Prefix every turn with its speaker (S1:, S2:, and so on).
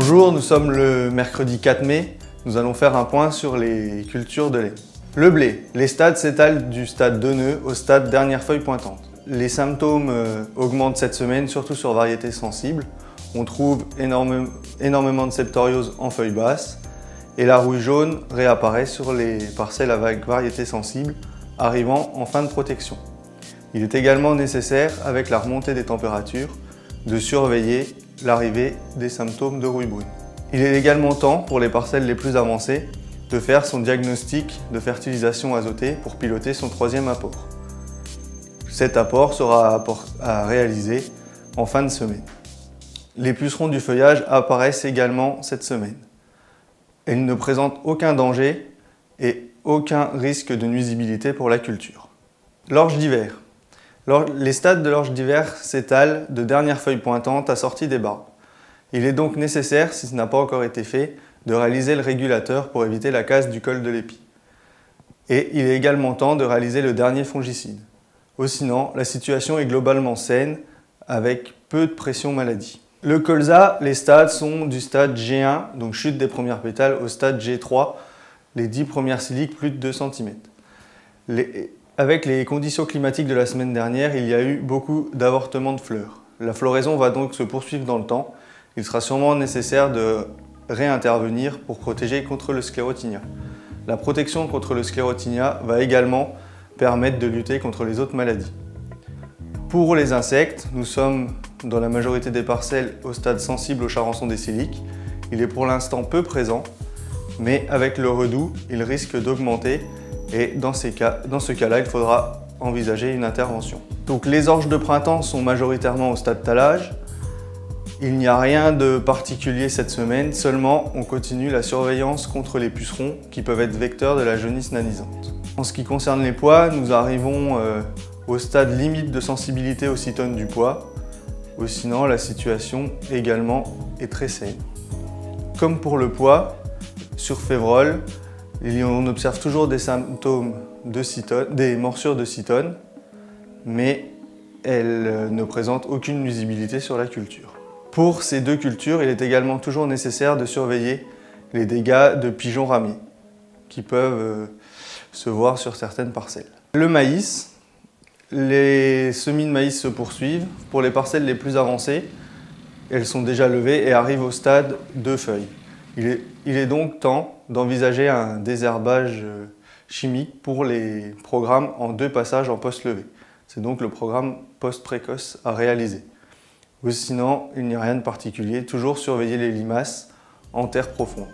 S1: Bonjour, nous sommes le mercredi 4 mai. Nous allons faire un point sur les cultures de lait. Le blé. Les stades s'étalent du stade de nœud au stade dernière feuille pointante. Les symptômes augmentent cette semaine, surtout sur variétés sensibles. On trouve énormément de septoriose en feuilles basses et la rouille jaune réapparaît sur les parcelles avec variétés sensibles, arrivant en fin de protection. Il est également nécessaire, avec la remontée des températures, de surveiller l'arrivée des symptômes de rouille brune. Il est également temps, pour les parcelles les plus avancées, de faire son diagnostic de fertilisation azotée pour piloter son troisième apport. Cet apport sera à réaliser en fin de semaine. Les pucerons du feuillage apparaissent également cette semaine. Ils ne présentent aucun danger et aucun risque de nuisibilité pour la culture. L'orge d'hiver. Les stades de l'orge d'hiver s'étalent de dernière feuille pointante à sortie des barbes. Il est donc nécessaire, si ce n'a pas encore été fait, de réaliser le régulateur pour éviter la casse du col de l'épi. Et il est également temps de réaliser le dernier fongicide. Sinon, la situation est globalement saine, avec peu de pression maladie. Le colza, les stades sont du stade G1, donc chute des premières pétales, au stade G3, les 10 premières siliques plus de 2 cm. Avec les conditions climatiques de la semaine dernière, il y a eu beaucoup d'avortements de fleurs. La floraison va donc se poursuivre dans le temps. Il sera sûrement nécessaire de réintervenir pour protéger contre le sclérotinia. La protection contre le sclérotinia va également permettre de lutter contre les autres maladies. Pour les insectes, nous sommes dans la majorité des parcelles au stade sensible au charançon des siliques. Il est pour l'instant peu présent, mais avec le redoux, il risque d'augmenter et dans ce cas-là, il faudra envisager une intervention. Donc les orges de printemps sont majoritairement au stade tallage. Il n'y a rien de particulier cette semaine, seulement on continue la surveillance contre les pucerons qui peuvent être vecteurs de la jaunisse nanisante. En ce qui concerne les pois, nous arrivons au stade limite de sensibilité aux citones du pois. Sinon, la situation également est très saine. Comme pour le pois, sur févrole, on observe toujours des symptômes des morsures de cytone, mais elles ne présentent aucune nuisibilité sur la culture. Pour ces deux cultures, il est également toujours nécessaire de surveiller les dégâts de pigeons ramiers qui peuvent se voir sur certaines parcelles. Le maïs, les semis de maïs se poursuivent. Pour les parcelles les plus avancées, elles sont déjà levées et arrivent au stade de feuilles. Il est donc temps d'envisager un désherbage chimique pour les programmes en 2 passages en post-levé. C'est donc le programme post-précoce à réaliser. Sinon, il n'y a rien de particulier, toujours surveiller les limaces en terre profonde.